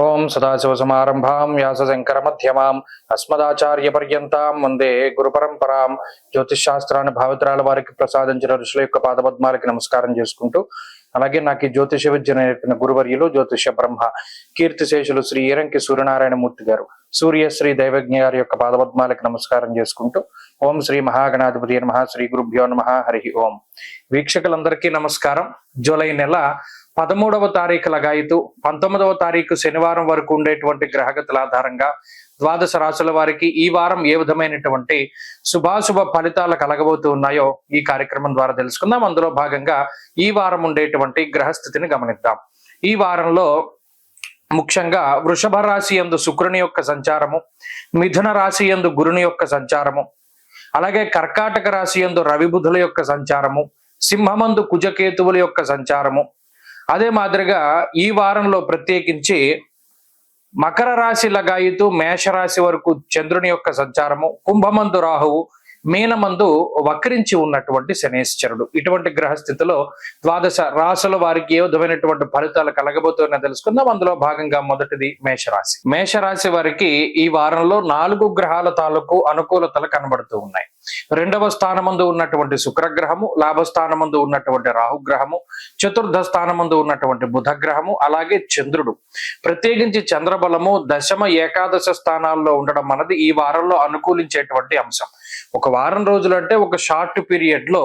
ఓం సదాశివసమారంభాం వ్యాసశంకరమధ్యమాం అస్మదాచార్యపర్యంతాం వందే గురు పరంపరాం. జ్యోతిషాస్త్రాన్ని భావితరాల వారికి ప్రసాదించిన ఋషుల యొక్క పాదపద్మాలకి నమస్కారం చేసుకుంటూ, అలాగే నాకు ఈ జ్యోతిష విద్య నేర్పిన గురువర్యులు జ్యోతిష బ్రహ్మ కీర్తిశేషులు శ్రీ ఏరంకి సూర్యనారాయణమూర్తి గారు, సూర్యశ్రీ దైవజ్ఞ గారి యొక్క పాదపద్మాలకి నమస్కారం చేసుకుంటూ, ఓం శ్రీ మహాగణాధిపతి నమః, శ్రీ గురుభ్యో నమః, హరి ఓం. వీక్షకులందరికీ నమస్కారం. జూలై నెల 13వ తారీఖు లగాయితూ 19వ తారీఖు శనివారం వరకు ఉండేటువంటి గ్రహగతుల ఆధారంగా ద్వాదశ రాశుల వారికి ఈ వారం ఏ విధమైనటువంటి శుభాశుభ ఫలితాలు కలగబోతూ ఉన్నాయో ఈ కార్యక్రమం ద్వారా తెలుసుకుందాం. అందులో భాగంగా ఈ వారం ఉండేటువంటి గ్రహస్థితిని గమనిద్దాం. ఈ వారంలో ముఖ్యంగా వృషభ రాశి యందు శుక్రుని యొక్క సంచారము, మిథున రాశి యందు గురుని యొక్క సంచారము, అలాగే కర్కాటక రాశి యందు రవి బుధుల యొక్క సంచారము, సింహమందు కుజకేతువుల యొక్క సంచారము, అదే మాదిరిగా ఈ వారంలో ప్రత్యేకించి మకర రాశి లగాయితూ మేషరాశి వరకు చంద్రుని యొక్క సంచారము, కుంభమందు రాహువు, మీనమందు వక్రించి ఉన్నటువంటి శనేశ్వరుడు. ఇటువంటి గ్రహస్థితిలో ద్వాదశ రాశుల వారికి ఏ విధమైనటువంటి ఫలితాలు కలగబోతున్నా తెలుసుకుందాం. అందులో భాగంగా మొదటిది మేషరాశి. మేషరాశి వారికి ఈ వారంలో 4 గ్రహాల తాలూకు అనుకూలతలు కనబడుతూ ఉన్నాయి. 2వ స్థానమందు ఉన్నటువంటి శుక్రగ్రహము, లాభస్థానమందు ఉన్నటువంటి రాహుగ్రహము, చతుర్థ స్థానమందు ఉన్నటువంటి బుధగ్రహము, అలాగే చంద్రుడు. ప్రత్యేకించి చంద్రబలము దశమ ఏకాదశ స్థానాల్లో ఉండడం అన్నది ఈ వారంలో అనుకూలించేటువంటి అంశం. ఒక వారం రోజులు అంటే ఒక షార్ట్ పీరియడ్ లో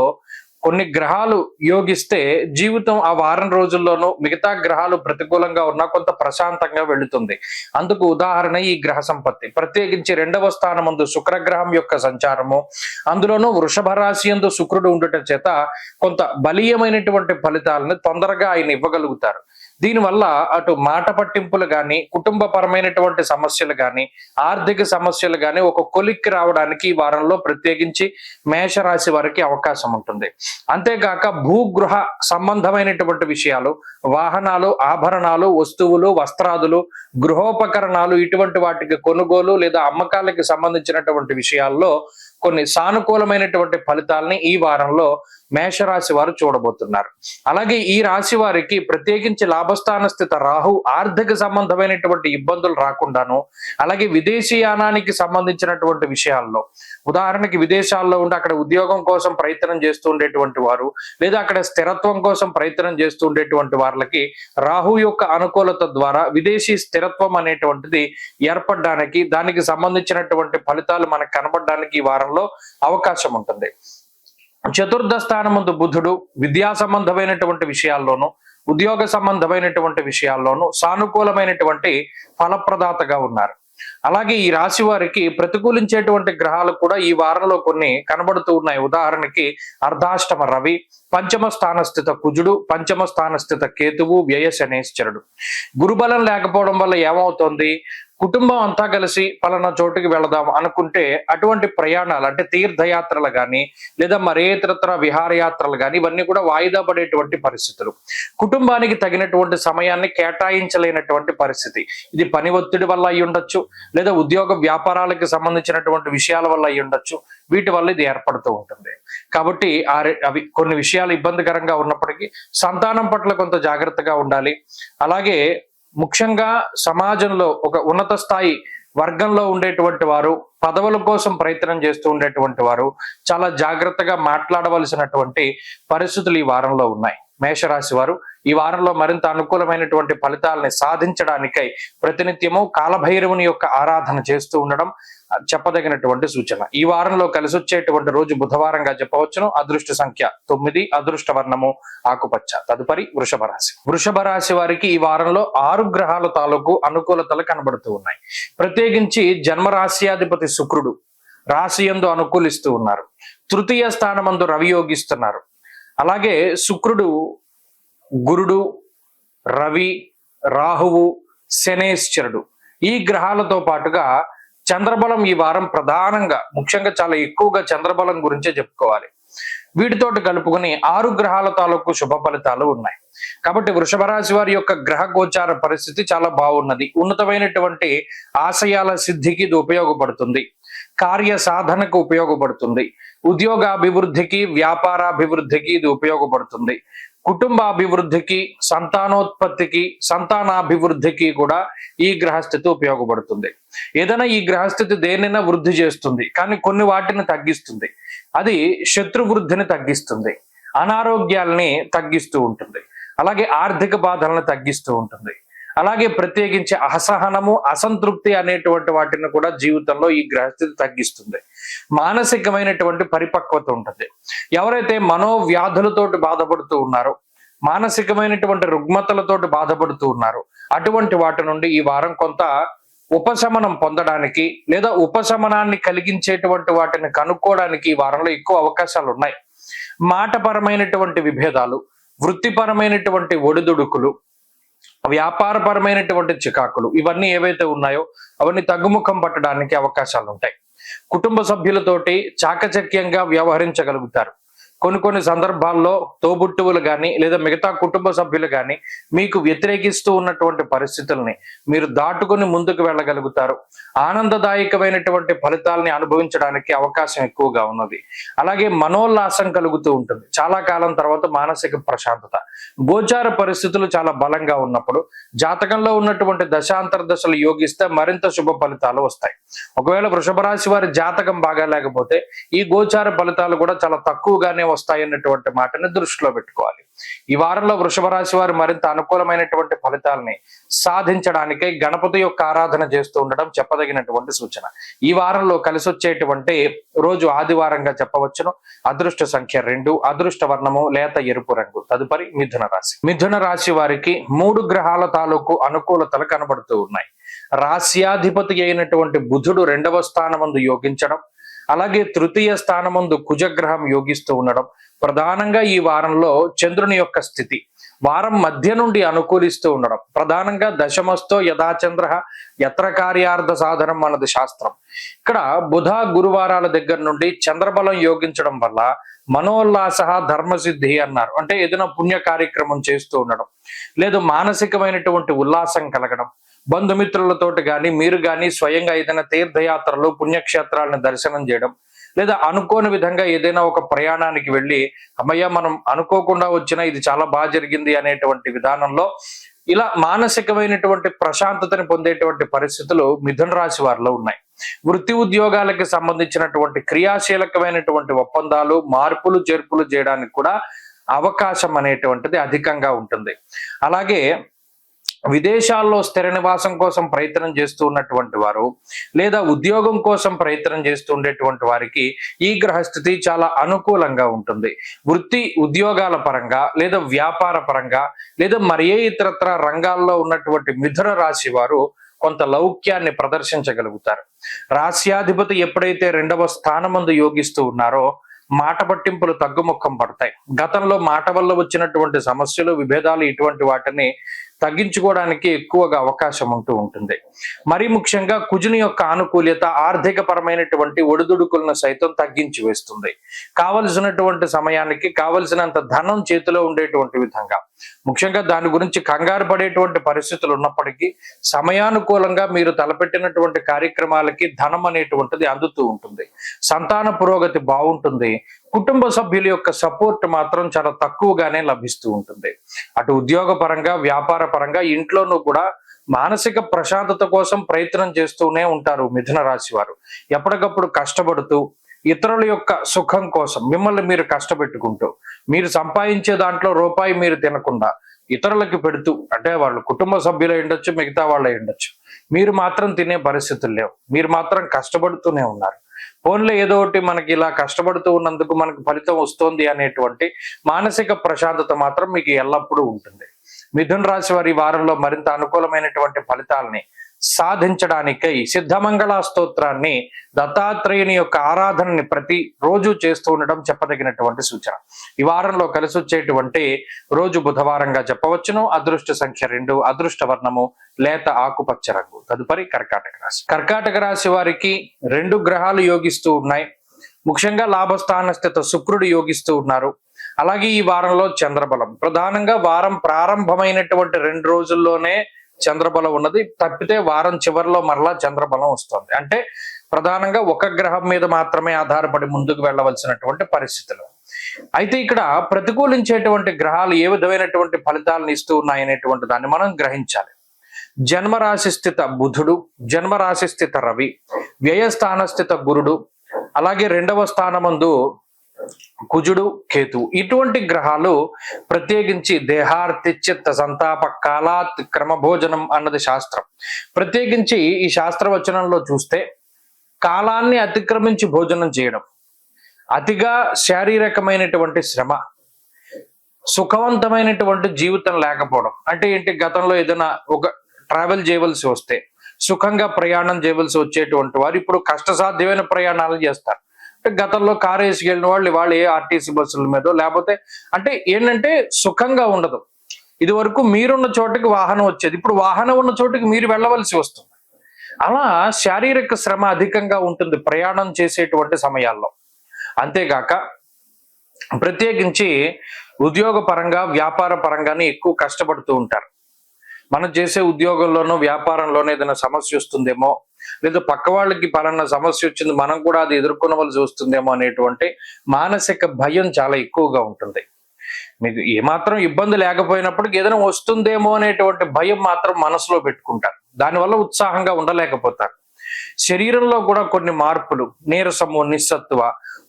కొన్ని గ్రహాలు యోగిస్తే జీవితం ఆ వారం రోజుల్లోనూ మిగతా గ్రహాలు ప్రతికూలంగా ఉన్నా కొంత ప్రశాంతంగా వెళుతుంది. అందుకు ఉదాహరణ ఈ గ్రహ సంపత్తి. ప్రత్యేకించి 2వ స్థానమందు శుక్రగ్రహం యొక్క సంచారము, అందులోనూ వృషభ రాశి యందు శుక్రుడు ఉండటం చేత కొంత బలీయమైనటువంటి ఫలితాలను తొందరగా ఆయన ఇవ్వగలుగుతారు. దీనివల్ల అటు మాట పట్టింపులు కానీ, కుటుంబపరమైనటువంటి సమస్యలు కానీ, ఆర్థిక సమస్యలు కానీ ఒక కొలిక్కి రావడానికి ఈ వారంలో ప్రత్యేకించి మేషరాశి వారికి అవకాశం ఉంటుంది. అంతేకాక భూగృహ సంబంధమైనటువంటి విషయాలు, వాహనాలు, ఆభరణాలు, వస్తువులు, వస్త్రాదులు, గృహోపకరణాలు ఇటువంటి వాటికి కొనుగోలు లేదా అమ్మకాలకి సంబంధించినటువంటి విషయాల్లో కొన్ని సానుకూలమైనటువంటి ఫలితాలని ఈ వారంలో మేషరాశి వారు చూడబోతున్నారు. అలాగే ఈ రాశి వారికి ప్రత్యేకించి లాభస్థాన స్థిత రాహు ఆర్థిక సంబంధమైనటువంటి ఇబ్బందులు రాకుండాను, అలాగే విదేశీయానానికి సంబంధించినటువంటి విషయాల్లో, ఉదాహరణకి విదేశాల్లో ఉండి అక్కడ ఉద్యోగం కోసం ప్రయత్నం చేస్తూ ఉండేటువంటి వారు, లేదా అక్కడ స్థిరత్వం కోసం ప్రయత్నం చేస్తూ ఉండేటువంటి వాళ్ళకి రాహు యొక్క అనుకూలత ద్వారా విదేశీ స్థిరత్వం అనేటువంటిది ఏర్పడడానికి, దానికి సంబంధించినటువంటి ఫలితాలు మనకు కనబడడానికి ఈ వారంలో అవకాశం ఉంటుంది. చతుర్థ స్థానమందు బుధుడు విద్యా సంబంధమైనటువంటి విషయాల్లోనూ, ఉద్యోగ సంబంధమైనటువంటి విషయాల్లోనూ సానుకూలమైనటువంటి ఫలప్రదాతగా ఉన్నారు. అలాగే ఈ రాశి వారికి ప్రతికూలించేటువంటి గ్రహాలు కూడా ఈ వారంలో కొన్ని కనబడుతూ ఉన్నాయి. ఉదాహరణకి అర్ధాష్టమ రవి, పంచమ స్థాన స్థిత కుజుడు, పంచమ స్థాన స్థిత కేతువు, వ్యయ శనేశ్వరుడు. గురుబలం లేకపోవడం వల్ల ఏమవుతుంది, కుటుంబం అంతా కలిసి పలానా చోటుకి వెళదాం అనుకుంటే అటువంటి ప్రయాణాలు అంటే తీర్థయాత్రలు కానీ, లేదా మరే ఇతరత్ర విహారయాత్రలు కానీ ఇవన్నీ కూడా వాయిదా పడేటువంటి పరిస్థితులు. కుటుంబానికి తగినటువంటి సమయాన్ని కేటాయించలేనటువంటి పరిస్థితి. ఇది పని ఒత్తిడి వల్ల అయి ఉండొచ్చు, లేదా ఉద్యోగ వ్యాపారాలకు సంబంధించినటువంటి విషయాల వల్ల అయి ఉండొచ్చు. వీటి వల్ల ఇది ఏర్పడుతూ ఉంటుంది. కాబట్టి అవి కొన్ని విషయాలు ఇబ్బందికరంగా ఉన్నప్పటికీ సంతానం పట్ల కొంత జాగ్రత్తగా ఉండాలి. అలాగే ముఖ్యంగా సమాజంలో ఒక ఉన్నత స్థాయి వర్గంలో ఉండేటువంటి వారు, పదవుల కోసం ప్రయత్నం చేస్తూ ఉండేటువంటి వారు చాలా జాగ్రత్తగా మాట్లాడవలసినటువంటి పరిస్థితులు ఈ వారంలో ఉన్నాయి. మేషరాశి వారు ఈ వారంలో మరింత అనుకూలమైనటువంటి ఫలితాలని సాధించడానికై ప్రతినిత్యము కాలభైరవుని యొక్క ఆరాధన చేస్తూ ఉండడం చెప్పదగినటువంటి సూచన. ఈ వారంలో కలిసి వచ్చేటువంటి రోజు బుధవారంగా చెప్పవచ్చును. అదృష్ట సంఖ్య 9, అదృష్ట వర్ణము ఆకుపచ్చ. తదుపరి వృషభ రాశి. వృషభ రాశి వారికి ఈ వారంలో 6 గ్రహాల తాలూకు అనుకూలతలు కనబడుతూ ఉన్నాయి. ప్రత్యేకించి జన్మరాశ్యాధిపతి శుక్రుడు రాశి యందు అనుకూలిస్తూ ఉన్నారు. తృతీయ స్థానమందు రవి యోగిస్తున్నారు. అలాగే శుక్రుడు, గురుడు, రవి, రాహువు, శనేశ్వరుడు ఈ గ్రహాలతో పాటుగా చంద్రబలం ఈ వారం ప్రధానంగా ముఖ్యంగా చాలా ఎక్కువగా చంద్రబలం గురించే చెప్పుకోవాలి. వీటితోటి కలుపుకొని 6 గ్రహాల తాలూకు శుభ ఫలితాలు ఉన్నాయి. కాబట్టి వృషభ రాశి వారి యొక్క గ్రహ గోచార పరిస్థితి చాలా బాగున్నది. ఉన్నతమైనటువంటి ఆశయాల సిద్ధికి ఇది ఉపయోగపడుతుంది, కార్య సాధనకు ఉపయోగపడుతుంది. ఉద్యోగాభివృద్ధికి, వ్యాపారాభివృద్ధికి ఇది ఉపయోగపడుతుంది. కుటుంబ అభివృద్ధికి, సంతానోత్పత్తికి, సంతానాభివృద్ధికి కూడా ఈ గ్రహస్థితి ఉపయోగపడుతుంది. ఏదైనా ఈ గ్రహస్థితి దేనైనా వృద్ధి చేస్తుంది, కానీ కొన్ని వాటిని తగ్గిస్తుంది. అది శత్రు వృద్ధిని తగ్గిస్తుంది, అనారోగ్యాల్ని తగ్గిస్తూ ఉంటుంది, అలాగే ఆర్థిక బాధలను తగ్గిస్తూ ఉంటుంది. అలాగే ప్రత్యేకించి అసహనము, అసంతృప్తి అనేటువంటి వాటిని కూడా జీవితంలో ఈ గ్రహస్థితి తగ్గిస్తుంది. మానసికమైనటువంటి పరిపక్వత ఉంటుంది. ఎవరైతే మనోవ్యాధులతోటి బాధపడుతూ ఉన్నారో, మానసికమైనటువంటి రుగ్మతలతోటి బాధపడుతూ ఉన్నారో, అటువంటి వాటి నుండి ఈ వారం కొంత ఉపశమనం పొందడానికి లేదా ఉపశమనాన్ని కలిగించేటువంటి వాటిని కనుక్కోవడానికి ఈ వారంలో ఎక్కువ అవకాశాలు ఉన్నాయి. మాటపరమైనటువంటి విభేదాలు, వృత్తిపరమైనటువంటి ఒడిదుడుకులు, వ్యాపారపరమైనటువంటి చికాకులు, ఇవన్నీ ఏవైతే ఉన్నాయో అవన్నీ తగ్గుముఖం పట్టడానికి అవకాశాలు ఉంటాయి. కుటుంబ సభ్యులతోటి చాకచక్యంగా వ్యవహరించగలుగుతారు. కొన్ని సందర్భాల్లో తోబుట్టువులు కానీ లేదా మిగతా కుటుంబ సభ్యులు కానీ మీకు వ్యతిరేకిస్తూ ఉన్నటువంటి పరిస్థితుల్ని మీరు దాటుకుని ముందుకు వెళ్ళగలుగుతారు. ఆనందదాయకమైనటువంటి ఫలితాలని అనుభవించడానికి అవకాశం ఎక్కువగా ఉన్నది. అలాగే మనోల్లాసం కలుగుతూ ఉంటుంది. చాలా కాలం తర్వాత మానసిక ప్రశాంతత. గోచార పరిస్థితులు చాలా బలంగా ఉన్నప్పుడు జాతకంలో ఉన్నటువంటి దశాంతర దశలు యోగిస్తే మరింత శుభ ఫలితాలు వస్తాయి. ఒకవేళ వృషభ రాశి వారి జాతకం బాగా లేకపోతే ఈ గోచార ఫలితాలు కూడా చాలా తక్కువగానే వస్తాయన్నటువంటి మాటని దృష్టిలో పెట్టుకోవాలి. ఈ వారంలో వృషభ రాశి వారు మరింత అనుకూలమైనటువంటి ఫలితాలని సాధించడానికై గణపతి యొక్క ఆరాధన చేస్తూ ఉండడం చెప్పదగినటువంటి సూచన. ఈ వారంలో కలిసి వచ్చేటువంటి రోజు ఆదివారంగా చెప్పవచ్చును. అదృష్ట సంఖ్య 2, అదృష్ట వర్ణము లేత ఎరుపు రంగు. తదుపరి మిథున రాశి. మిథున రాశి వారికి 3 గ్రహాల తాలూకు అనుకూలతలు కనబడుతూ ఉన్నాయి. రాశ్యాధిపతి అయినటువంటి బుధుడు 2వ స్థానమందు యోగించడం, అలాగే తృతీయ స్థానమందు కుజగ్రహం యోగిస్తూ ఉండడం, ప్రధానంగా ఈ వారంలో చంద్రుని యొక్క స్థితి వారం మధ్య నుండి అనుకూలిస్తూ ఉండడం, ప్రధానంగా దశమస్థో యథాచంద్ర యత్ర కార్యార్థ సాధనం అన్నది శాస్త్రం. ఇక్కడ బుధ గురువారాల దగ్గర నుండి చంద్రబలం యోగించడం వల్ల మనోల్లాస ధర్మసిద్ధి అన్నారు. అంటే ఏదైనా పుణ్య కార్యక్రమం చేస్తూ ఉండడం, లేదు మానసికమైనటువంటి ఉల్లాసం కలగడం, బంధుమిత్రులతోటి కానీ మీరు కానీ స్వయంగా ఏదైనా తీర్థయాత్రలు, పుణ్యక్షేత్రాలను దర్శనం చేయడం, లేదా అనుకోని విధంగా ఏదైనా ఒక ప్రయాణానికి వెళ్ళి అమ్మయ్య మనం అనుకోకుండా వచ్చినా ఇది చాలా బాగా జరిగింది అనేటువంటి విధానంలో ఇలా మానసికమైనటువంటి ప్రశాంతతని పొందేటువంటి పరిస్థితులు మిథున రాశి వారిలో ఉన్నాయి. వృత్తి ఉద్యోగాలకి సంబంధించినటువంటి క్రియాశీలకమైనటువంటి ఒప్పందాలు, మార్పులు చేర్పులు చేయడానికి కూడా అవకాశం అనేటువంటిది అధికంగా ఉంటుంది. అలాగే విదేశాల్లో స్థిర నివాసం కోసం ప్రయత్నం చేస్తూ ఉన్నటువంటి వారు లేదా ఉద్యోగం కోసం ప్రయత్నం చేస్తూ ఉండేటువంటి వారికి ఈ గ్రహస్థితి చాలా అనుకూలంగా ఉంటుంది. వృత్తి ఉద్యోగాల పరంగా లేదా వ్యాపార పరంగా లేదా మరి ఏ ఇతరత్ర రంగాల్లో ఉన్నటువంటి మిథున రాశి వారు కొంత లౌక్యాన్ని ప్రదర్శించగలుగుతారు. రాశ్యాధిపతి ఎప్పుడైతే 2వ స్థానమందు యోగిస్తూ ఉన్నారో మాట పట్టింపులు తగ్గుముఖం పడతాయి. గతంలో మాట వల్ల వచ్చినటువంటి సమస్యలు, విభేదాలు ఇటువంటి వాటిని తగ్గించుకోవడానికి ఎక్కువగా అవకాశం ఉంటూ ఉంటుంది. మరీ ముఖ్యంగా కుజుని యొక్క ఆనుకూల్యత ఆర్థిక పరమైనటువంటి ఒడిదుడుకులను సైతం తగ్గించి వేస్తుంది. కావలసినటువంటి సమయానికి కావలసినంత ధనం చేతిలో ఉండేటువంటి విధంగా, ముఖ్యంగా దాని గురించి కంగారు పడేటువంటి పరిస్థితులు ఉన్నప్పటికీ సమయానుకూలంగా మీరు తలపెట్టినటువంటి కార్యక్రమాలకి ధనం అనేటువంటిది అందుతూ ఉంటుంది. సంతాన పురోగతి బాగుంటుంది. కుటుంబ సభ్యుల యొక్క సపోర్ట్ మాత్రం చాలా తక్కువగానే లభిస్తూ ఉంటుంది. అటు ఉద్యోగ పరంగా, వ్యాపార పరంగా, ఇంట్లోనూ కూడా మానసిక ప్రశాంతత కోసం ప్రయత్నం చేస్తూనే ఉంటారు మిథున రాశి వారు. ఎప్పటికప్పుడు కష్టపడుతూ ఇతరుల యొక్క సుఖం కోసం మిమ్మల్ని మీరు కష్టపెట్టుకుంటూ, మీరు సంపాదించే దాంట్లో రూపాయి మీరు తినకుండా ఇతరులకి పెడుతూ, అంటే వాళ్ళు కుటుంబ సభ్యులు ఉండొచ్చు, మిగతా వాళ్ళే ఉండొచ్చు, మీరు మాత్రం తినే పరిస్థితులు లేవు, మీరు మాత్రం కష్టపడుతూనే ఉన్నారు. ఫోన్లో ఏదో ఒకటి మనకి ఇలా కష్టపడుతూ ఉన్నందుకు మనకు ఫలితం వస్తుంది అనేటువంటి మానసిక ప్రశాంతత మాత్రం మీకు ఎల్లప్పుడూ ఉంటుంది. మిథున రాశి వారి వారంలో మరింత అనుకూలమైనటువంటి ఫలితాలని సాధించడానికై సిద్ధమంగళ స్తోత్రాన్ని, దత్తాత్రేయుని యొక్క ఆరాధనని ప్రతి రోజు చేస్తూ ఉండడం చెప్పదగినటువంటి సూచన. ఈ వారంలో కలిసి వచ్చేటువంటి రోజు బుధవారంగా చెప్పవచ్చును. అదృష్ట సంఖ్య 2, అదృష్ట వర్ణము లేత ఆకుపచ్చ రంగు. తదుపరి కర్కాటక రాశి. కర్కాటక రాశి వారికి 2 గ్రహాలు యోగిస్తూ ఉన్నాయి. ముఖ్యంగా లాభస్థాన స్థిత శుక్రుడు యోగిస్తూ ఉన్నారు. అలాగే ఈ వారంలో చంద్రబలం ప్రధానంగా వారం ప్రారంభమైనటువంటి 2 రోజుల్లోనే చంద్రబలం ఉన్నది. తప్పితే వారం చివరిలో మరలా చంద్రబలం వస్తుంది. అంటే ప్రధానంగా ఒక గ్రహం మీద మాత్రమే ఆధారపడి ముందుకు వెళ్ళవలసినటువంటి పరిస్థితులు. అయితే ఇక్కడ ప్రతికూలించేటువంటి గ్రహాలు ఏ విధమైనటువంటి ఫలితాలను ఇస్తూ ఉన్నాయనేటువంటి దాన్ని మనం గ్రహించాలి. జన్మరాశి స్థిత బుధుడు, జన్మరాశి స్థిత రవి, వ్యయస్థాన స్థిత గురుడు, అలాగే 2వ స్థానమందు కుజుడు, కేతు, ఇటువంటి గ్రహాలు ప్రత్యేకించి దేహార్తి చిత్త సంతాప కాలాత్ క్రమభోజనం అన్నది శాస్త్రం. ప్రత్యేకించి ఈ శాస్త్రవచనంలో చూస్తే కాలాన్ని అతిక్రమించి భోజనం చేయడం, అతిగా శారీరకమైనటువంటి శ్రమ, సుఖవంతమైనటువంటి జీవితం లేకపోవడం. అంటే ఏంటి, గతంలో ఏదైనా ఒక ట్రావెల్ చేయవలసి వస్తే సుఖంగా ప్రయాణం చేయవలసి వచ్చేటువంటి వారు ఇప్పుడు కష్టసాధ్యమైన ప్రయాణాలు చేస్తారు. అంటే గతంలో కారు వేసుకెళ్ళిన వాళ్ళు ఏ ఆర్టీసీ బస్సుల మీద లేకపోతే అంటే ఏంటంటే సుఖంగా ఉండదు. ఇది వరకు మీరున్న చోటుకి వాహనం వచ్చేది, ఇప్పుడు వాహనం ఉన్న చోటుకి మీరు వెళ్ళవలసి వస్తుంది. అలా శారీరక శ్రమ అధికంగా ఉంటుంది ప్రయాణం చేసేటువంటి సమయాల్లో. అంతేగాక ప్రత్యేకించి ఉద్యోగ పరంగా వ్యాపార పరంగానే ఎక్కువ కష్టపడుతూ ఉంటారు. మనం చేసే ఉద్యోగంలోనో వ్యాపారంలోనో ఏదైనా సమస్య వస్తుందేమో, లేదా పక్క వాళ్ళకి పలానా సమస్య వచ్చింది మనం కూడా అది ఎదుర్కొనవలసి వస్తుందేమో అనేటువంటి మానసిక భయం చాలా ఎక్కువగా ఉంటుంది. మీకు ఏమాత్రం ఇబ్బంది లేకపోయినప్పటికీ ఏదైనా వస్తుందేమో అనేటువంటి భయం మాత్రం మనసులో పెట్టుకుంటారు. దానివల్ల ఉత్సాహంగా ఉండలేకపోతారు. శరీరంలో కూడా కొన్ని మార్పులు, నీరసము, నిస్సత్వ,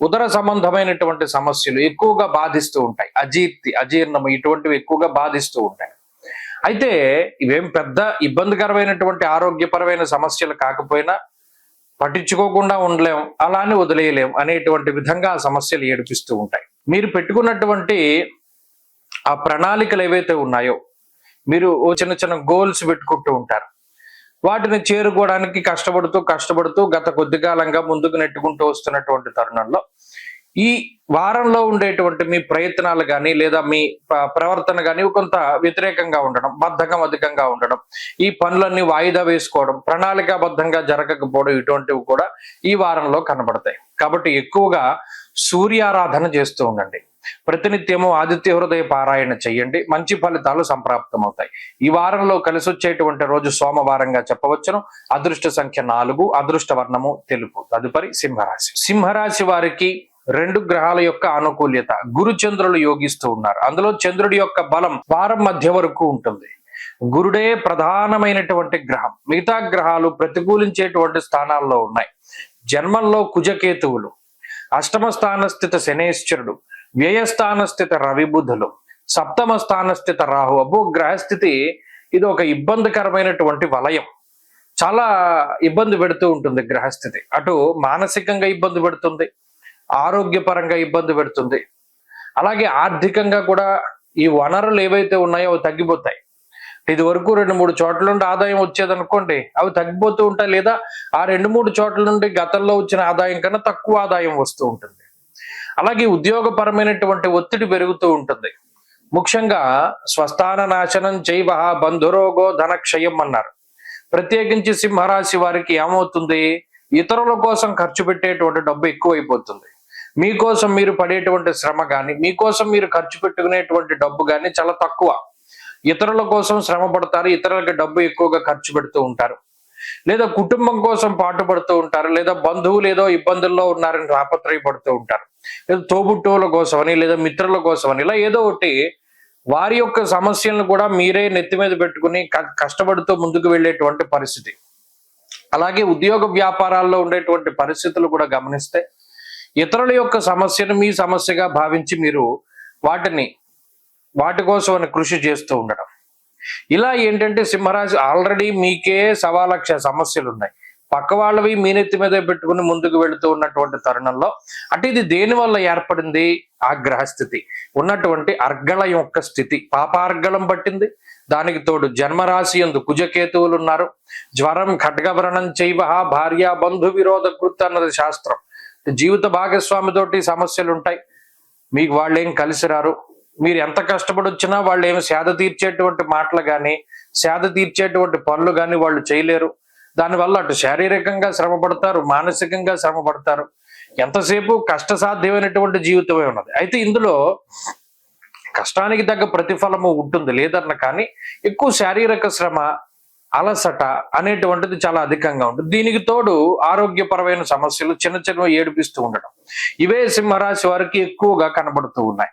ఉదర సంబంధమైనటువంటి సమస్యలు ఎక్కువగా బాధిస్తూ ఉంటాయి. అజీర్ణము ఇటువంటివి ఎక్కువగా బాధిస్తూ ఉంటాయి. అయితే ఇవేం పెద్ద ఇబ్బందికరమైనటువంటి ఆరోగ్యపరమైన సమస్యలు కాకపోయినా పట్టించుకోకుండా ఉండలేం, అలా అని వదిలేయలేం అనేటువంటి విధంగా ఆ సమస్యలు ఏడిపిస్తూ ఉంటాయి. మీరు పెట్టుకున్నటువంటి ఆ ప్రణాళికలు ఏవైతే ఉన్నాయో, మీరు చిన్న చిన్న గోల్స్ పెట్టుకుంటూ ఉంటారు. వాటిని చేరుకోవడానికి కష్టపడుతూ గత కొద్ది కాలంగా ముందుకు నెట్టుకుంటూ వస్తున్నటువంటి తరుణంలో ఈ వారంలో ఉండేటువంటి మీ ప్రయత్నాలు కానీ లేదా మీ ప్రవర్తన కానీ కొంత వ్యతిరేకంగా ఉండడం, బద్ధకం అధికంగా ఉండడం, ఈ పనులన్నీ వాయిదా వేసుకోవడం, ప్రణాళికాబద్ధంగా జరగకపోవడం, ఇటువంటివి కూడా ఈ వారంలో కనబడతాయి. కాబట్టి ఎక్కువగా సూర్యారాధన చేస్తూ ఉండండి. ప్రతినిత్యము ఆదిత్య హృదయ పారాయణ చెయ్యండి, మంచి ఫలితాలు సంప్రాప్తమవుతాయి. ఈ వారంలో కలిసి వచ్చేటువంటి రోజు సోమవారంగా చెప్పవచ్చును. అదృష్ట సంఖ్య 4, అదృష్ట వర్ణము తెలుపు. తదుపరి సింహరాశి. సింహరాశి వారికి 2 గ్రహాల యొక్క అనుకూల్యత. గురు చంద్రులు యోగిస్తూ ఉన్నారు. అందులో చంద్రుడి యొక్క బలం వారం మధ్య వరకు ఉంటుంది. గురుడే ప్రధానమైనటువంటి గ్రహం, మిగతా గ్రహాలు ప్రతికూలించేటువంటి స్థానాల్లో ఉన్నాయి. జన్మంలో కుజకేతువులు, అష్టమ స్థాన స్థిత శనేశ్వరుడు, వ్యయస్థాన స్థిత రవి బుధులు, సప్తమ స్థాన స్థిత రాహు. అబ్బో, గ్రహస్థితి ఇది ఒక ఇబ్బందికరమైనటువంటి వలయం. చాలా ఇబ్బంది పెడుతూ ఉంటుంది గ్రహస్థితి. అటు మానసికంగా ఇబ్బంది పెడుతుంది, ఆరోగ్యపరంగా ఇబ్బంది పెడుతుంది, అలాగే ఆర్థికంగా కూడా ఈ వనరులు ఏవైతే ఉన్నాయో అవి తగ్గిపోతాయి. ఇది వరకు 2-3 చోట్ల నుండి ఆదాయం వచ్చేదనుకోండి, అవి తగ్గిపోతూ ఉంటాయి. లేదా ఆ 2-3 చోట్ల నుండి గతంలో వచ్చిన ఆదాయం కన్నా తక్కువ ఆదాయం వస్తూ ఉంటుంది. అలాగే ఉద్యోగపరమైనటువంటి ఒత్తిడి పెరుగుతూ ఉంటుంది. ముఖ్యంగా స్వస్థాన నాశనం చైవ బంధురోగో ధనక్షయం అన్నారు. ప్రత్యేకించి సింహరాశి వారికి ఏమవుతుంది, ఇతరుల కోసం ఖర్చు పెట్టేటువంటి డబ్బు ఎక్కువైపోతుంది. మీకోసం మీరు పడేటువంటి శ్రమ కానీ, మీకోసం మీరు ఖర్చు పెట్టుకునేటువంటి డబ్బు కానీ చాలా తక్కువ. ఇతరుల కోసం శ్రమ పడతారు, ఇతరులకి డబ్బు ఎక్కువగా ఖర్చు పెడుతూ ఉంటారు, లేదా కుటుంబం కోసం పాటుపడుతూ ఉంటారు, లేదా బంధువులు ఏదో ఇబ్బందుల్లో ఉన్నారని తాపత్రయపడుతూ ఉంటారు, లేదా తోబుట్టువుల కోసమని, లేదా మిత్రుల కోసమని, ఇలా ఏదో ఒకటి వారి యొక్క సమస్యలను కూడా మీరే నెత్తి మీద పెట్టుకుని కష్టపడుతూ ముందుకు వెళ్ళేటువంటి పరిస్థితి. అలాగే ఉద్యోగ వ్యాపారాల్లో ఉండేటువంటి పరిస్థితులు కూడా గమనిస్తే ఇతరుల యొక్క సమస్యను మీ సమస్యగా భావించి మీరు వాటి కోసమని కృషి చేస్తూ ఉండడం. ఇలా ఏంటంటే సింహరాశి ఆల్రెడీ మీకే 1,00,000 సమస్యలు ఉన్నాయి, పక్క వాళ్ళవి మీ నెత్తి మీద పెట్టుకుని ముందుకు వెళుతూ ఉన్నటువంటి తరుణంలో అంటే ఇది దేని వల్ల ఏర్పడింది, ఆ గ్రహస్థితి ఉన్నటువంటి అర్గళ యొక్క స్థితి పాపార్గళం పట్టింది. దానికి తోడు జన్మరాశి యందు కుజకేతువులు ఉన్నారు. జ్వరం ఖడ్గవ్రణం చైవ భార్య బంధు విరోధ కృత్ అన్నది శాస్త్రం. జీవిత భాగస్వామితోటి సమస్యలు ఉంటాయి, మీకు వాళ్ళు ఏం కలిసి రారు. మీరు ఎంత కష్టపడి వచ్చినా వాళ్ళు ఏమి సేద తీర్చేటువంటి మాటలు కానీ సేద తీర్చేటువంటి పనులు కానీ వాళ్ళు చేయలేరు. దానివల్ల అటు శారీరకంగా శ్రమ పడతారు, మానసికంగా శ్రమ పడతారు. ఎంతసేపు కష్టసాధ్యమైనటువంటి జీవితమే ఉన్నది. అయితే ఇందులో కష్టానికి తగ్గ ప్రతిఫలము ఉంటుంది లేదన్న, కానీ ఎక్కువ శారీరక శ్రమ, అలసట అనేటువంటిది చాలా అధికంగా ఉంటుంది. దీనికి తోడు ఆరోగ్యపరమైన సమస్యలు చిన్న చిన్నవి ఏడిపిస్తూ ఉండడం, ఇవే సింహరాశి వారికి ఎక్కువగా కనబడుతూ ఉన్నాయి.